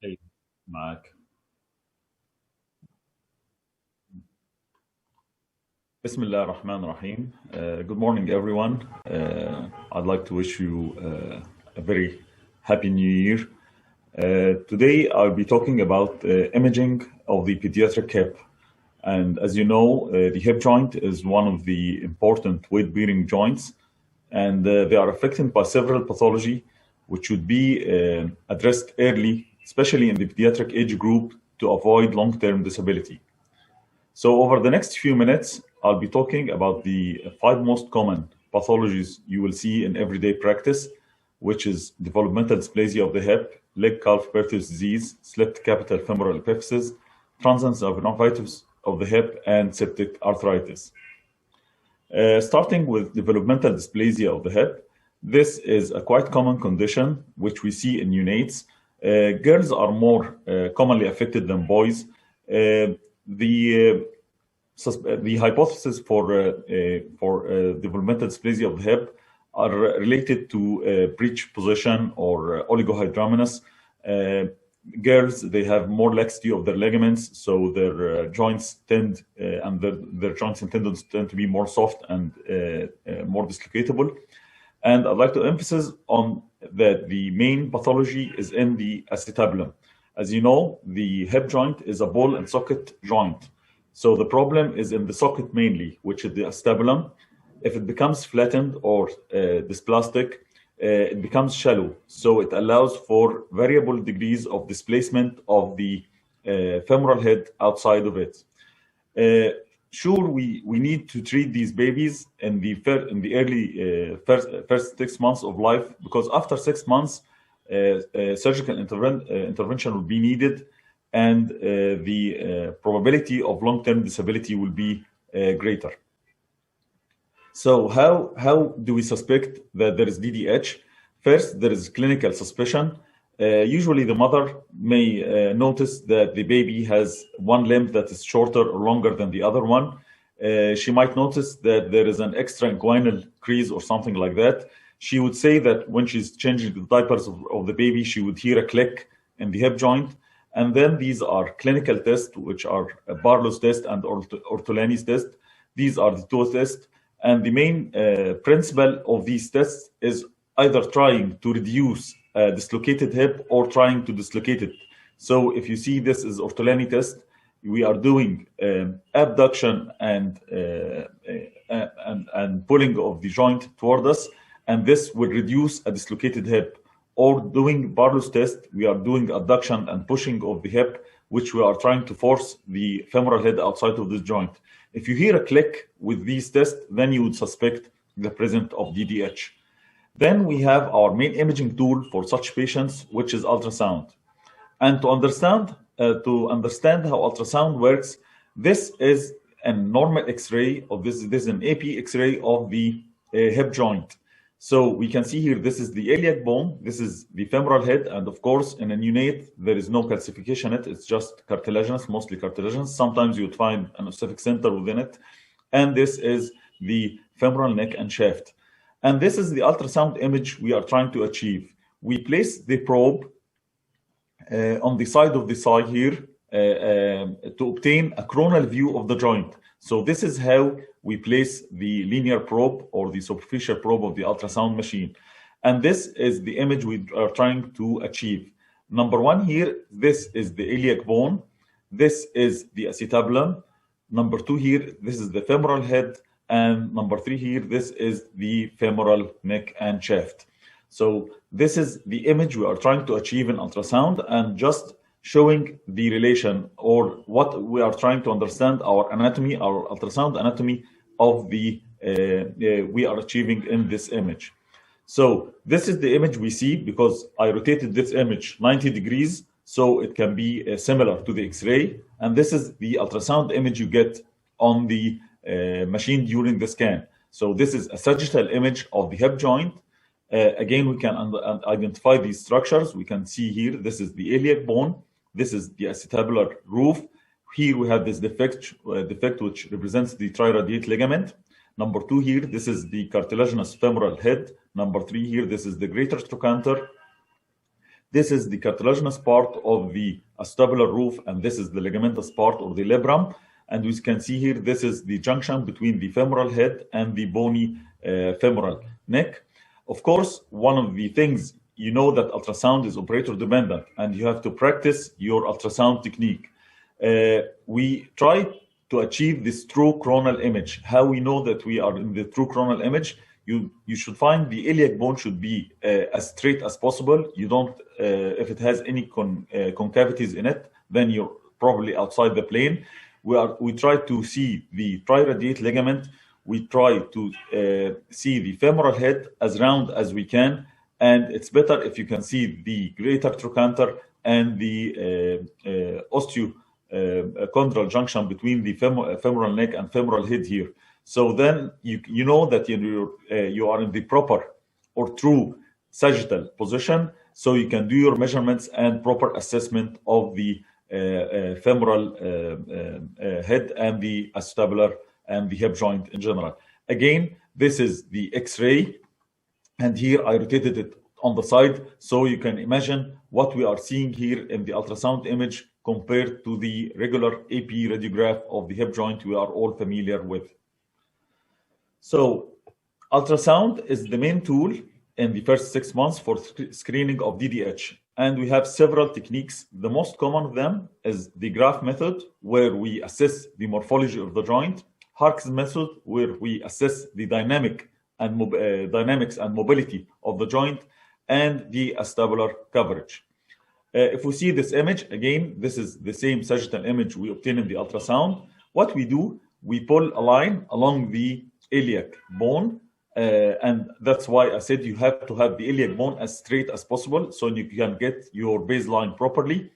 Hey, معاك. بسم الله الرحمن الرحيم. Good morning, everyone. I'd like to wish you a very happy new year. Today, I'll be talking about imaging of the pediatric hip. And as you know, the hip joint is one of the important weight-bearing joints, and they are affected by several pathology, which should be addressed early, especially in the pediatric age group, to avoid long-term disability. So over the next few minutes, I'll be talking about the 5 most common pathologies you will see in everyday practice, which is developmental dysplasia of the hip, leg calf pertussis disease, slipped capital femoral epiphysis, transient synovitis of the hip, and septic arthritis. Starting with developmental dysplasia of the hip, this is a quite common condition which we see in neonates. Girls are more commonly affected than boys. The hypothesis for developmental dysplasia of the hip are related to breech position or oligohydramnios. Girls, they have more laxity of their ligaments, so their joints tend and their joints and tendons tend to be more soft and more dislocatable. And I'd like to emphasize on that the main pathology is in the acetabulum. As you know, the hip joint is a ball and socket joint. So the problem is in the socket mainly, which is the acetabulum. If it becomes flattened or dysplastic, it becomes shallow. So it allows for variable degrees of displacement of the femoral head outside of it. Sure, we need to treat these babies in the early first 6 months of life, because after 6 months, surgical intervention will be needed, and the probability of long-term disability will be greater. So how do we suspect that there is DDH? First, there is clinical suspicion. Usually the mother may notice that the baby has one limb that is shorter or longer than the other one. She might notice that there is an extra-inguinal crease or something like that. She would say that when she's changing the diapers of the baby, she would hear a click in the hip joint. And then these are clinical tests, which are a Barlow's test and Ortolani's test. These are the two tests. And the main principle of these tests is either trying to reduce a dislocated hip or trying to dislocate it. So if you see this is Ortolani test, we are doing abduction and pulling of the joint toward us, and this will reduce a dislocated hip. Or doing Barlow's test, we are doing adduction and pushing of the hip, which we are trying to force the femoral head outside of this joint. If you hear a click with these tests, then you would suspect the presence of DDH. Then we have our main imaging tool for such patients, which is ultrasound. And to understand how ultrasound works, this is a normal X-ray, or this is an AP X-ray of the hip joint. So we can see here, this is the iliac bone, this is the femoral head, and of course, in a neonate, there is no calcification in it, it's just cartilaginous, mostly cartilaginous. Sometimes you'd find an ossific center within it. And this is the femoral neck and shaft. And this is the ultrasound image we are trying to achieve. We place the probe on the side of the thigh here to obtain a coronal view of the joint. So this is how we place the linear probe or the superficial probe of the ultrasound machine. And this is the image we are trying to achieve. Number one here, this is the iliac bone. This is the acetabulum. Number two here, this is the femoral head. And number three here, this is the femoral neck and shaft. So this is the image we are trying to achieve in ultrasound, and just showing the relation or what we are trying to understand our anatomy, our ultrasound anatomy of the we are achieving in this image. So this is the image we see because I rotated this image 90 degrees, so it can be similar to the X-ray. And this is the ultrasound image you get on the machine during the scan. So this is a sagittal image of the hip joint. Again, we can identify these structures. We can see here, this is the iliac bone. This is the acetabular roof. Here we have this defect which represents the triradiate ligament. Number two here, this is the cartilaginous femoral head. Number three here, this is the greater trochanter. This is the cartilaginous part of the acetabular roof, and this is the ligamentous part or the labrum. And we can see here, this is the junction between the femoral head and the bony femoral neck. Of course, one of the things, you know that ultrasound is operator dependent, and you have to practice your ultrasound technique. We try to achieve this true coronal image. How we know that we are in the true coronal image? You should find the iliac bone should be as straight as possible. You don't, if it has any concavities in it, then you're probably outside the plane. We try to see the triradiate ligament. We try to see the femoral head as round as we can, and it's better if you can see the greater trochanter and the osteochondral junction between the femoral neck and femoral head here. So then you know that you are in the proper or true sagittal position, so you can do your measurements and proper assessment of the femoral head and the acetabular and the hip joint in general. Again, this is the X-ray, and here I rotated it on the side, so you can imagine what we are seeing here in the ultrasound image compared to the regular AP radiograph of the hip joint we are all familiar with. So ultrasound is the main tool in the first 6 months for screening of DDH. And we have several techniques. The most common of them is the graph method, where we assess the morphology of the joint. Hark's method, where we assess the dynamics and mobility of the joint, and the acetabular coverage. If we see this image, again, this is the same sagittal image we obtain in the ultrasound. What we do, we pull a line along the iliac bone, and that's why I said you have to have the iliac bone as straight as possible so you can get your baseline properly.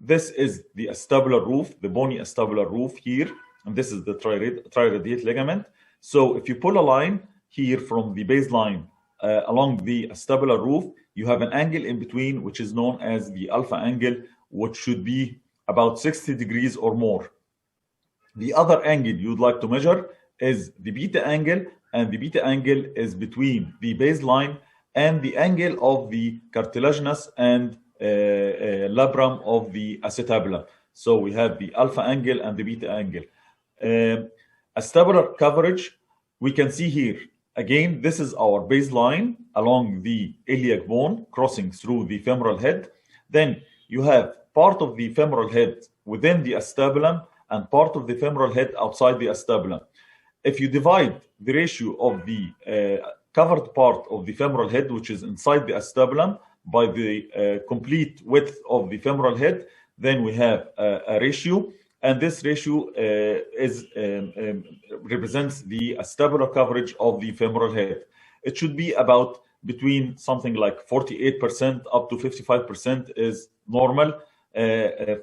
This is the acetabular roof, the bony acetabular roof here, and this is the triradiate ligament. So if you pull a line here from the baseline along the acetabular roof, you have an angle in between, which is known as the alpha angle, which should be about 60 degrees or more. The other angle you'd like to measure is the beta angle, and the beta angle is between the baseline and the angle of the cartilaginous and labrum of the acetabulum. So we have the alpha angle and the beta angle. Acetabular coverage, we can see here. Again, this is our baseline along the iliac bone crossing through the femoral head. Then you have part of the femoral head within the acetabulum and part of the femoral head outside the acetabulum. If you divide the ratio of the covered part of the femoral head, which is inside the acetabulum, by the complete width of the femoral head, then we have a ratio, and this ratio represents the acetabular coverage of the femoral head. It should be about between something like 48% up to 55% is normal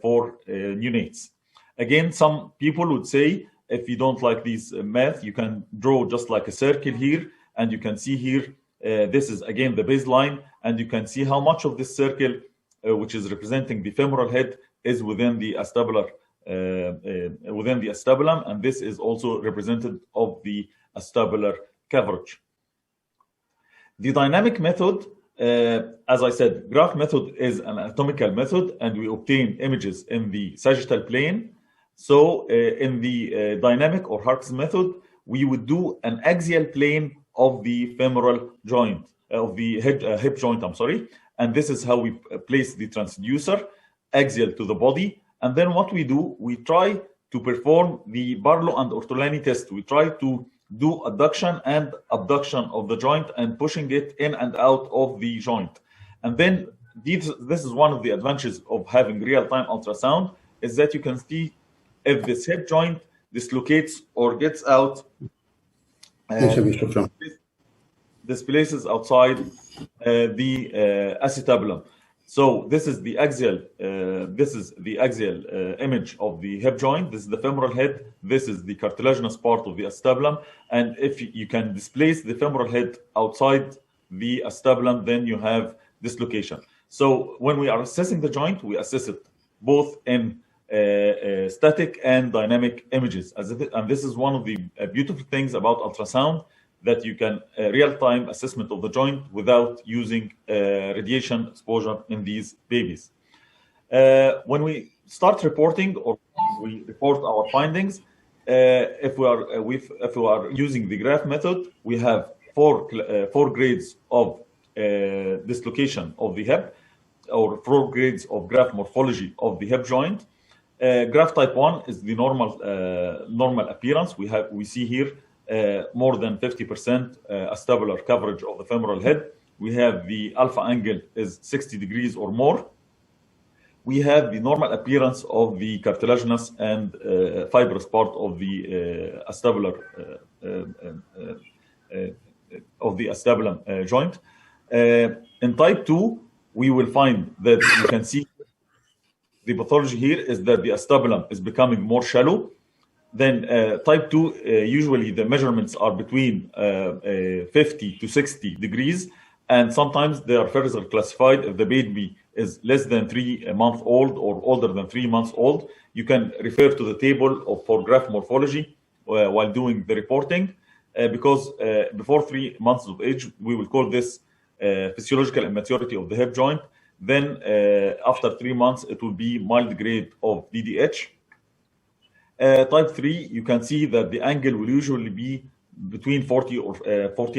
for neonates. Again, some people would say, if you don't like these math, you can draw just like a circle here, and you can see here, this is again the baseline, and you can see how much of this circle, which is representing the femoral head, is within the acetabular, within the acetabulum, and this is also represented of the acetabular coverage. The dynamic method, as I said, graph method is an anatomical method, and we obtain images in the sagittal plane. So in the dynamic or Hark's method, we would do an axial plane of the femoral joint, of the hip joint, I'm sorry. And this is how we place the transducer axial to the body. And then what we do, we try to perform the Barlow and Ortolani test. We try to do adduction and abduction of the joint and pushing it in and out of the joint. And then this is one of the advantages of having real-time ultrasound, is that you can see if this hip joint dislocates or gets out, displaces outside the acetabulum. So this is the axial. Image of the hip joint. This is the femoral head. This is the cartilaginous part of the acetabulum. And if you can displace the femoral head outside the acetabulum, then you have dislocation. So when we are assessing the joint, we assess it both in static and dynamic images. And this is one of the beautiful things about ultrasound. that you can real-time assessment of the joint without using radiation exposure in these babies. When we start reporting or we report our findings, if we are using the graph method, we have four grades of dislocation of the hip, or 4 grades of graft morphology of the hip joint. Graft type 1 is the normal appearance. We see here more than 50% acetabular coverage of the femoral head. We have the alpha angle is 60 degrees or more. We have the normal appearance of the cartilaginous and fibrous part of the acetabulum joint. In type 2, we will find that you can see the pathology here is that the acetabulum is becoming more shallow. Then type 2, usually the measurements are between 50 to 60 degrees, and sometimes they are further classified if the baby is less than 3 months old or older than 3 months old. You can refer to the table for graft morphology while doing the reporting, because before 3 months of age, we will call this physiological immaturity of the hip joint. Then after 3 months, it will be mild grade of DDH. Type 3, you can see that the angle will usually be between 40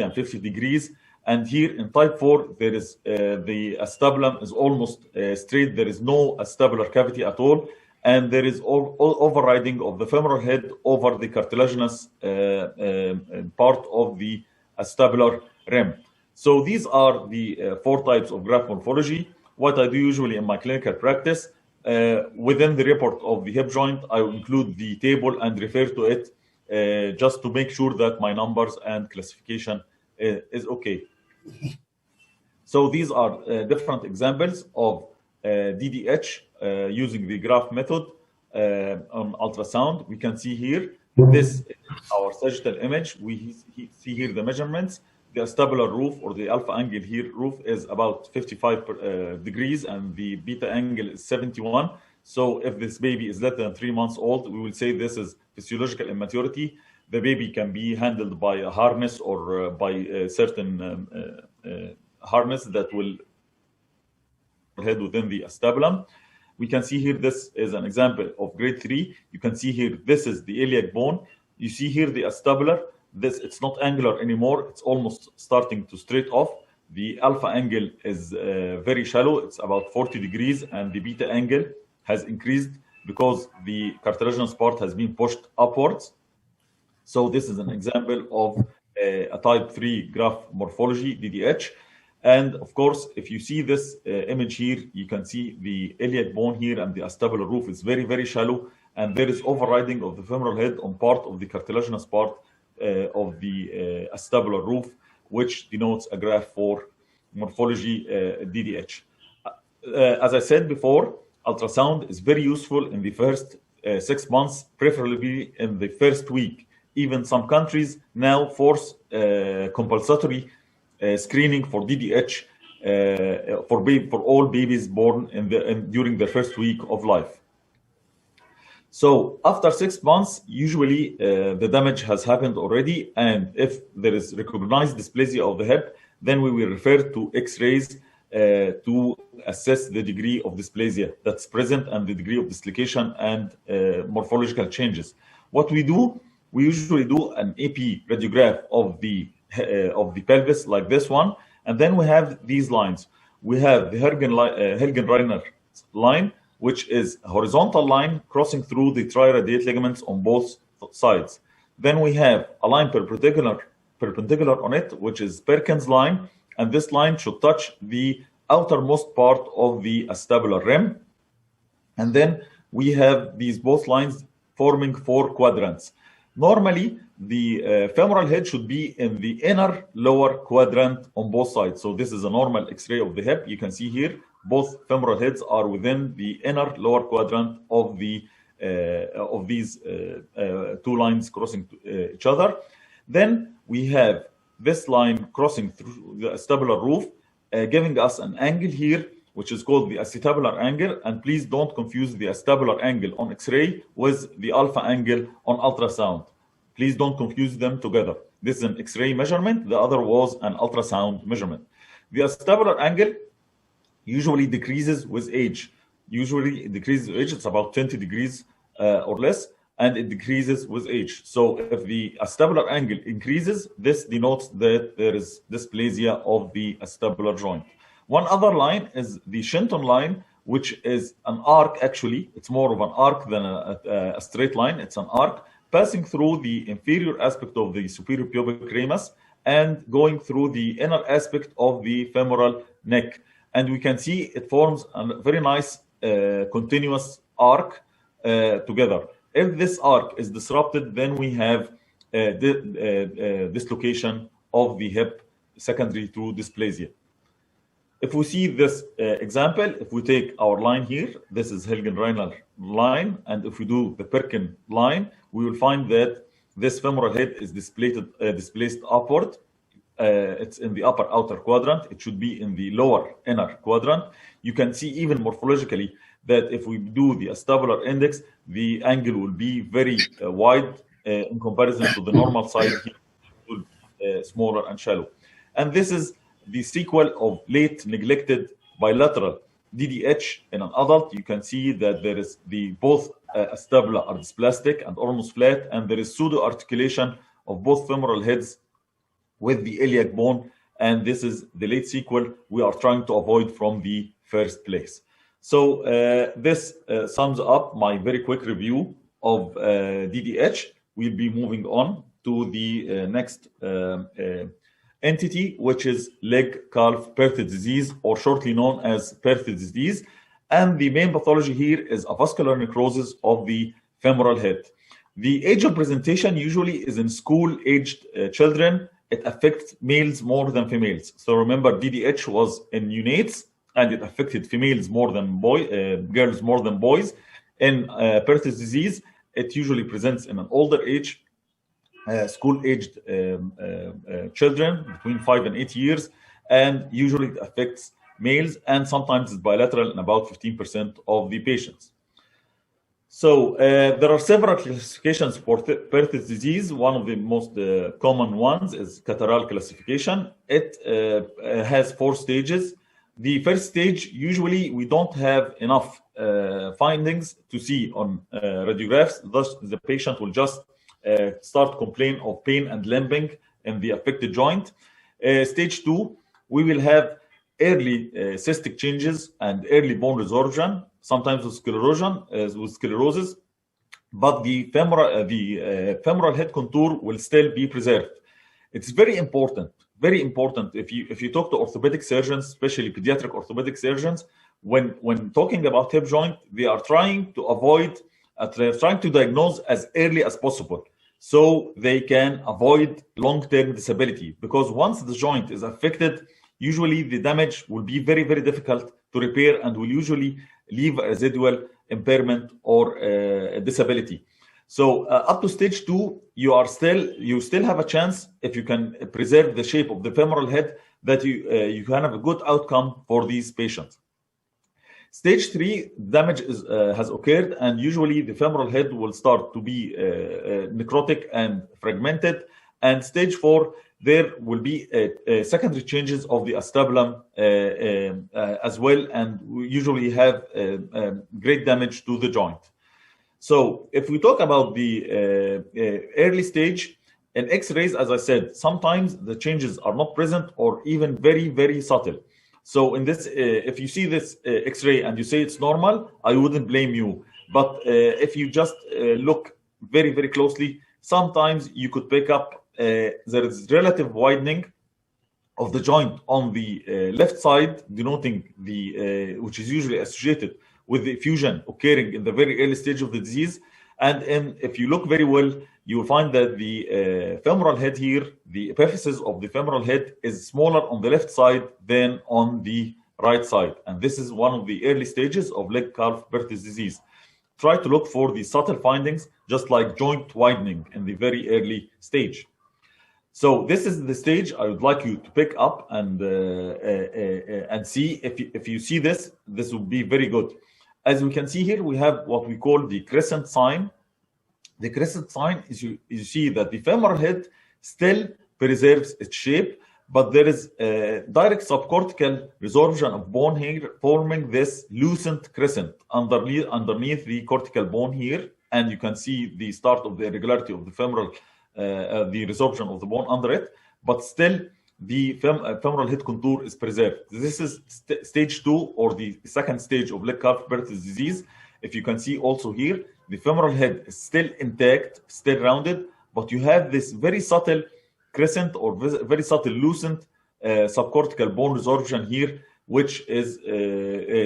and 50 degrees. And here in type 4, there is the acetabulum is almost straight. There is no acetabular cavity at all. And there is overriding of the femoral head over the cartilaginous part of the acetabular rim. So these are the 4 types of graft morphology. What I do usually in my clinical practice, within the report of the hip joint, I will include the table and refer to it just to make sure that my numbers and classification is okay. So these are different examples of DDH using the graph method on ultrasound. We can see here, this is our sagittal image. We see here the measurements. The acetabular roof or the alpha angle here roof is about 55 degrees and the beta angle is 71. So if this baby is less than 3 months old, we will say this is physiological immaturity. The baby can be handled by a harness or by a certain harness that will head within the acetabulum. We can see here, this is an example of grade 3. You can see here, this is the iliac bone. You see here the acetabular. It's not angular anymore. It's almost starting to straight off. The alpha angle is very shallow. It's about 40 degrees, and the beta angle has increased because the cartilaginous part has been pushed upwards. So this is an example of a type 3 graft morphology, DDH. And of course, if you see this image here, you can see the iliac bone here and the acetabular roof is very, very shallow. And there is overriding of the femoral head on part of the cartilaginous part of the acetabular roof, which denotes a graph for morphology DDH. As I said before, ultrasound is very useful in the first 6 months, preferably in the first week. Even some countries now force compulsory screening for DDH for all babies born during their first week of life. So after 6 months, usually the damage has happened already, and if there is recognized dysplasia of the hip, then we will refer to X-rays to assess the degree of dysplasia that's present and the degree of dislocation and morphological changes. What we do, we usually do an AP radiograph of the pelvis like this one, and then we have these lines. We have the Helgen-Reiner line, which is a horizontal line crossing through the triradiate ligaments on both sides. Then we have a line perpendicular on it, which is Perkins line, and this line should touch the outermost part of the acetabular rim. And then we have these both lines forming 4 quadrants. Normally, the femoral head should be in the inner lower quadrant on both sides. So this is a normal X-ray of the hip. You can see here, both femoral heads are within the inner lower quadrant of these 2 lines crossing each other. Then we have this line crossing through the acetabular roof, giving us an angle here, which is called the acetabular angle. And please don't confuse the acetabular angle on X-ray with the alpha angle on ultrasound. Please don't confuse them together. This is an X-ray measurement. The other was an ultrasound measurement. The acetabular angle usually decreases with age. Usually it decreases with age. It's about 20 degrees or less, and it decreases with age. So if the acetabular angle increases, this denotes that there is dysplasia of the acetabular joint. One other line is the Shenton line, which is an arc. Actually, it's more of an arc than a straight line. It's an arc passing through the inferior aspect of the superior pubic ramus and going through the inner aspect of the femoral neck. And we can see it forms a very nice continuous arc together. If this arc is disrupted, then we have dislocation of the hip secondary to dysplasia. If we see this example, if we take our line here, this is Hilgen-Reiner line, and if we do the Perkin line, we will find that this femoral head is displaced upward. It's in the upper outer quadrant. It should be in the lower inner quadrant. You can see even morphologically that if we do the acetabular index, the angle will be very wide in comparison to the normal side here, smaller and shallow. And this is the sequel of late neglected bilateral DDH in an adult. You can see that there is both acetabula are dysplastic and almost flat, and there is pseudo articulation of both femoral heads with the iliac bone, and this is the late sequel we are trying to avoid from the first place. So this sums up my very quick review of DDH. We'll be moving on to the next entity, which is leg-calf-Perthes disease, or shortly known as Perthes disease. And the main pathology here is a vascular necrosis of the femoral head. The age of presentation usually is in school-aged children. It affects males more than females. So remember, DDH was in neonates, and it affected females more than girls more than boys. In Perthes disease, it usually presents in an older age, school-aged children between 5 and 8 years, and usually it affects males, and sometimes it's bilateral in about 15% of the patients. So there are several classifications for Perthes disease. One of the most common ones is Cataract classification. It has 4 stages. The first stage, usually we don't have enough findings to see on radiographs. Thus, the patient will just start complain of pain and limping in the affected joint. Stage 2, we will have early cystic changes and early bone resorption, sometimes with sclerosis, but the femoral head contour will still be preserved. It's very important. Very important. If you talk to orthopedic surgeons, especially pediatric orthopedic surgeons, when talking about hip joint, they are trying to diagnose as early as possible, so they can avoid long-term disability. Because once the joint is affected, usually the damage will be very, very difficult to repair and will usually leave a residual impairment or disability. So up to stage 2, you still have a chance, if you can preserve the shape of the femoral head, that you can have a good outcome for these patients. Stage 3, damage has occurred, and usually the femoral head will start to be necrotic and fragmented. And stage 4, there will be secondary changes of the acetabulum as well, and we usually have great damage to the joint. So if we talk about the early stage, in X-rays, as I said, sometimes the changes are not present or even very, very subtle. So in this, if you see this X-ray and you say it's normal, I wouldn't blame you. But if you just look very, very closely, sometimes you could pick up there is relative widening of the joint on the left side, denoting the which is usually associated with the effusion occurring in the very early stage of the disease. And if you look very well, you will find that the femoral head here, the epiphysis of the femoral head is smaller on the left side than on the right side. And this is one of the early stages of leg-calf-Perthes disease. Try to look for the subtle findings, just like joint widening in the very early stage. So this is the stage I would like you to pick up and see. If you see this would be very good. As we can see here, we have what we call the crescent sign. The crescent sign is you see that the femoral head still preserves its shape, but there is a direct subcortical resorption of bone here, forming this lucent crescent underneath the cortical bone here, and you can see the start of the irregularity of the femoral, the resorption of the bone under it, but still the femoral head contour is preserved. This is stage 2, or the second stage of leg calf bursitis disease. If you can see also here, the femoral head is still intact, still rounded, but you have this very subtle crescent or very subtle lucent subcortical bone resorption here, which is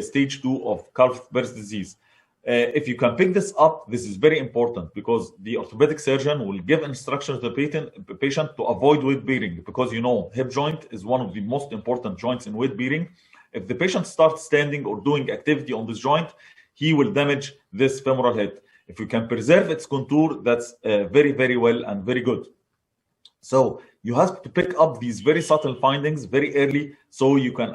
stage 2 of calf bursitis disease. If you can pick this up, this is very important, because the orthopedic surgeon will give instructions to the patient to avoid weight bearing, because you know hip joint is one of the most important joints in weight bearing. If the patient starts standing or doing activity on this joint, he will damage this femoral head. If you can preserve its contour, that's very, very well and very good. So you have to pick up these very subtle findings very early, so you can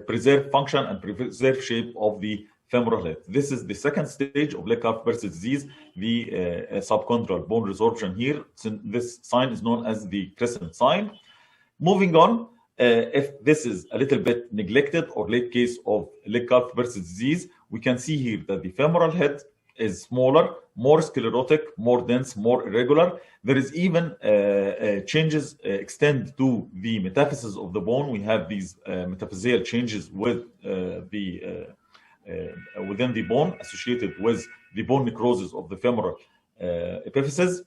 preserve function and preserve shape of the femoral head. This is the second stage of leg calf bursitis disease, the subchondral bone resorption here. So this sign is known as the crescent sign. Moving on, if this is a little bit neglected or late case of leg calf bursitis disease, we can see here that the femoral head is smaller, more sclerotic, more dense, more irregular. There is even changes extend to the metaphysis of the bone. We have these metaphyseal changes with within the bone associated with the bone necrosis of the femoral epiphysis.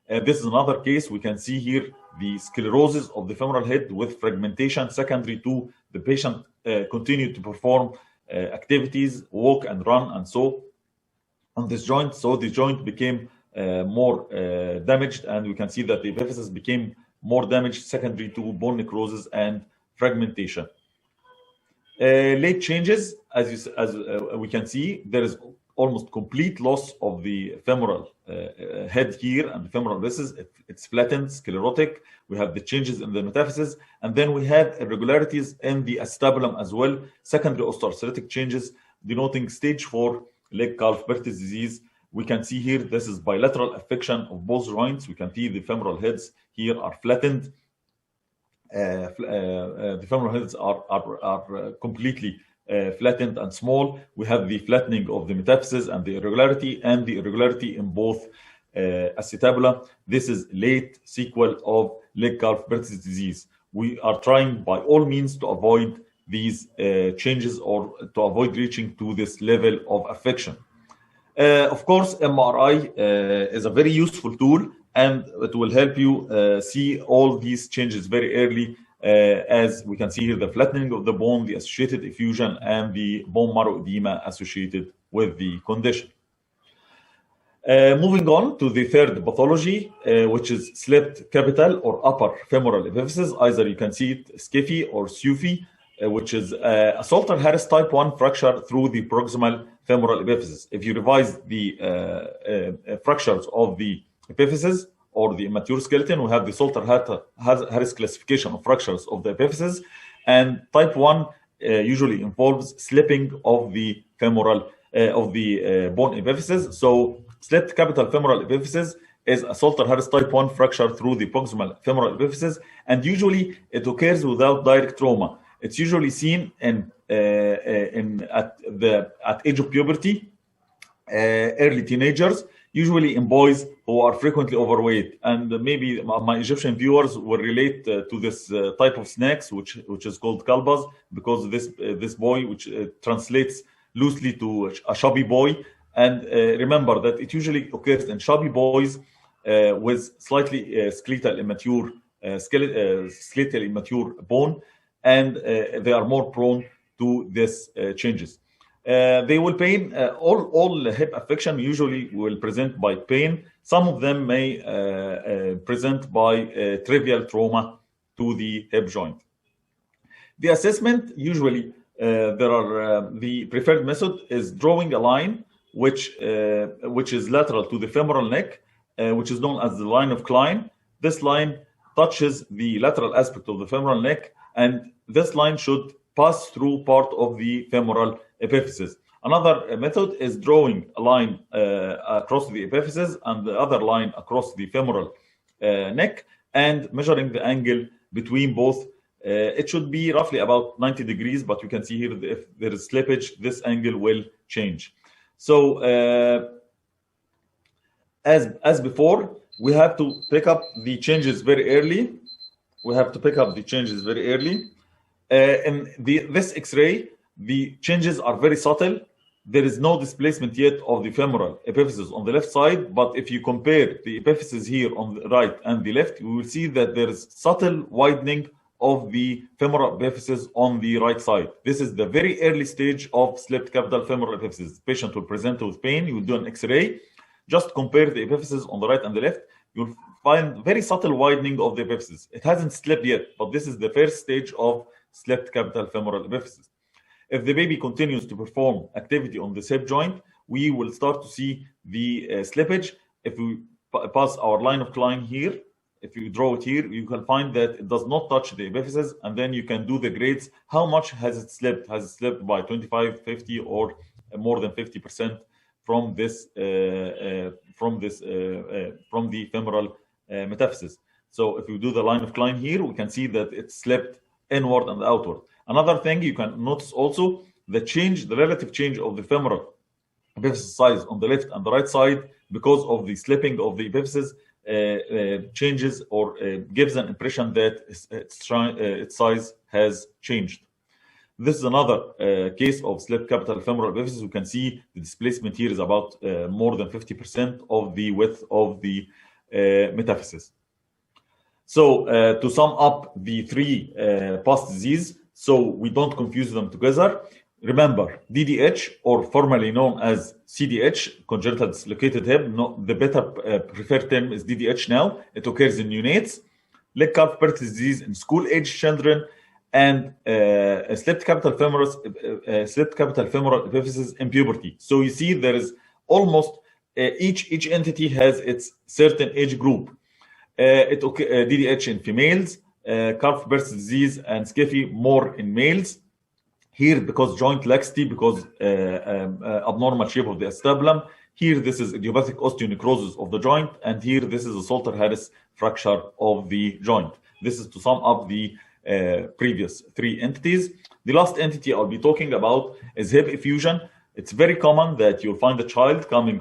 This is another case. We can see here the sclerosis of the femoral head with fragmentation secondary to the patient continued to perform activities, walk and run and so on this joint. So the joint became more damaged, and we can see that the epiphysis became more damaged secondary to bone necrosis and fragmentation. Late changes, as we can see, there is almost complete loss of the femoral head here and the femoral epiphysis. It's flattened, sclerotic. We have the changes in the metaphysis, and then we have irregularities in the acetabulum as well, secondary osteoarthritic changes, denoting stage 4 leg calf bursitis disease. We can see here, this is bilateral affection of both joints. We can see the femoral heads here are flattened. The femoral heads are completely flattened and small. We have the flattening of the metaphysis and the irregularity in both acetabula. This is late sequel of leg calf bursitis disease. We are trying by all means to avoid these changes or to avoid reaching to this level of affection. Of course, MRI is a very useful tool, and it will help you see all these changes very early, as we can see here, the flattening of the bone, the associated effusion, and the bone marrow edema associated with the condition. Moving on to the third pathology, which is slipped capital or upper femoral epiphysis. Either you can see it SCIFI or SUFI, which is a Salter-Harris type 1 fracture through the proximal femoral epiphysis. If you revise the fractures of the epiphysis or the immature skeleton, we have the Salter-Harris classification of fractures of the epiphysis, and type 1 usually involves slipping of the femoral bone epiphysis. So slipped capital femoral epiphysis is a Salter-Harris type 1 fracture through the proximal femoral epiphysis, and usually it occurs without direct trauma. It's usually seen at age of puberty, early teenagers, usually in boys who are frequently overweight. And maybe my Egyptian viewers will relate to this type of snacks, which is called kalbas, because this boy, which translates loosely to a chubby boy. And remember that it usually occurs in chubby boys with slightly skeletal immature bone, and they are more prone to these changes. They will pain. All hip affection usually will present by pain. Some of them may present by trivial trauma to the hip joint. The assessment, usually the preferred method is drawing a line which is lateral to the femoral neck, which is known as the line of Klein. This line touches the lateral aspect of the femoral neck, and this line should pass through part of the femoral epiphysis. Another method is drawing a line across the epiphysis and the other line across the femoral neck, and measuring the angle between both. It should be roughly about 90 degrees, but you can see here if there is slippage, this angle will change. So as before, we have to pick up the changes very early. In this X-ray, the changes are very subtle. There is no displacement yet of the femoral epiphysis on the left side, but if you compare the epiphysis here on the right and the left, you will see that there is subtle widening of the femoral epiphysis on the right side. This is the very early stage of slipped capital femoral epiphysis. The patient will present with pain. You will do an X-ray. Just compare the epiphysis on the right and the left. You'll find very subtle widening of the epiphysis. It hasn't slipped yet, but this is the first stage of slipped capital femoral epiphysis. If the baby continues to perform activity on the hip joint, we will start to see the slippage. If we pass our line of Klein here, if you draw it here, you can find that it does not touch the epiphysis, and then you can do the grades. How much has it slipped? Has it slipped by 25, 50, or more than 50% from this from the femoral metaphysis? So if you do the line of Klein here, we can see that it slipped inward and outward. Another thing you can notice also, the relative change of the femoral epiphysis size on the left and the right side because of the slipping of the epiphysis changes or gives an impression that its size has changed. This is another case of slipped capital femoral epiphysis. You can see the displacement here is about more than 50% of the width of the metaphysis. So to sum up the three past disease, so we don't confuse them together. Remember, DDH, or formerly known as CDH, congenital dislocated hip. The better preferred term is DDH now. It occurs in neonates. Leg calf paralysis disease in school-age children, and slipped capital femoral epiphysis in puberty. So you see there is almost each entity has its certain age group. DDH in females, calf paralysis disease and SCFE more in males. Here, because joint laxity, because abnormal shape of the acetabulum. Here, this is idiopathic osteonecrosis of the joint, and here, this is a Salter-Harris fracture of the joint. This is to sum up the previous three entities. The last entity I'll be talking about is hip effusion. It's very common that you'll find a child coming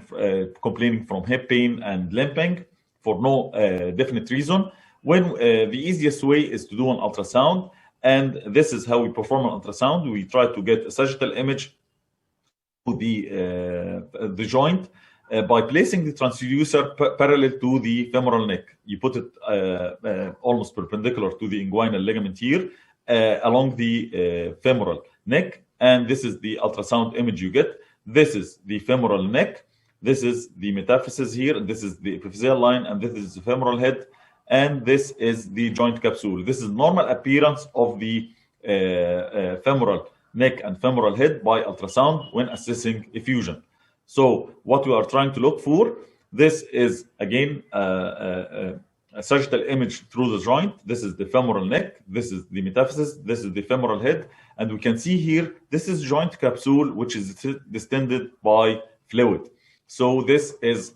complaining from hip pain and limping for no definite reason, when the easiest way is to do an ultrasound. And this is how we perform an ultrasound. We try to get a sagittal image of the joint by placing the transducer parallel to the femoral neck. You put it almost perpendicular to the inguinal ligament here along the femoral neck. And this is the ultrasound image you get. This is the femoral neck. This is the metaphysis here. This is the epiphyseal line, and this is the femoral head. And this is the joint capsule. This is normal appearance of the femoral neck and femoral head by ultrasound when assessing effusion. So what we are trying to look for, this is again a sagittal image through the joint. This is the femoral neck. This is the metaphysis. This is the femoral head. And we can see here, this is joint capsule, which is distended by fluid. So this is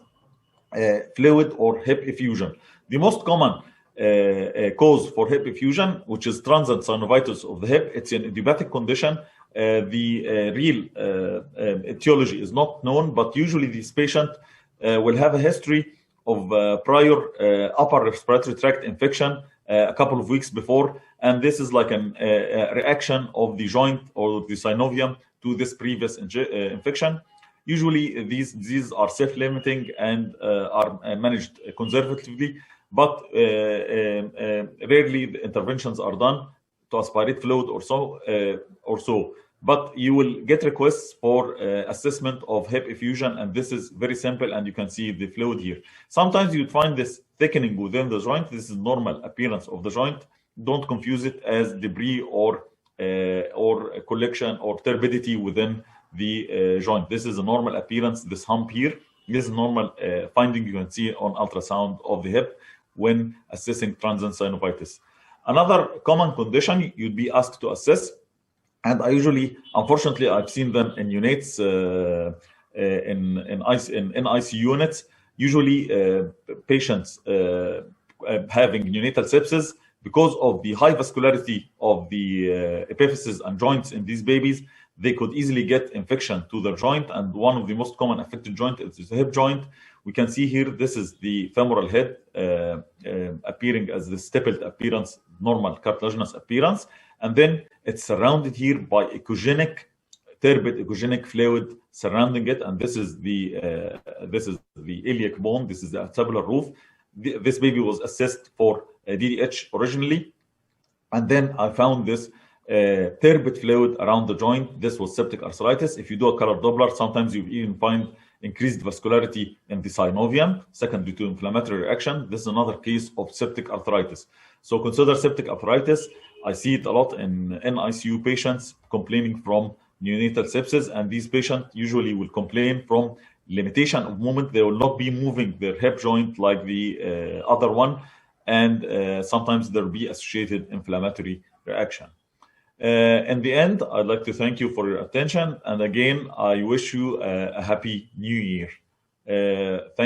fluid or hip effusion. The most common cause for hip effusion, which is transient synovitis of the hip, it's an idiopathic condition. The real etiology is not known, but usually this patient will have a history of prior upper respiratory tract infection a couple of weeks before, and this is like a reaction of the joint or the synovium to this previous infection. Usually these diseases are self-limiting and are managed conservatively, but rarely the interventions are done to aspirate fluid or so. But you will get requests for assessment of hip effusion, and this is very simple, and you can see the fluid here. Sometimes you find this thickening within the joint. This is normal appearance of the joint. Don't confuse it as debris or collection or turbidity within the joint. This is a normal appearance. This hump here, this is normal finding you can see on ultrasound of the hip when assessing transient synovitis. Another common condition you'd be asked to assess, and I usually, unfortunately, I've seen them in units, in ICU units. Usually, patients having neonatal sepsis, because of the high vascularity of the epiphyses and joints in these babies, they could easily get infection to their joint. And one of the most common affected joint is the hip joint. We can see here, this is the femoral head appearing as the stippled appearance, normal cartilaginous appearance. And then it's surrounded here by turbid echogenic fluid surrounding it. And this is the iliac bone. This is the acetabular roof. This baby was assessed for DDH originally. And then I found this turbid fluid around the joint. This was septic arthritis. If you do a color Doppler, sometimes you even find increased vascularity in the synovium, secondary to inflammatory reaction. This is another case of septic arthritis. So consider septic arthritis. I see it a lot in NICU patients complaining from neonatal sepsis, and these patients usually will complain from limitation of movement. They will not be moving their hip joint like the other one, and sometimes there will be associated inflammatory reaction. In the end, I'd like to thank you for your attention, and again, I wish you a happy new year. Thank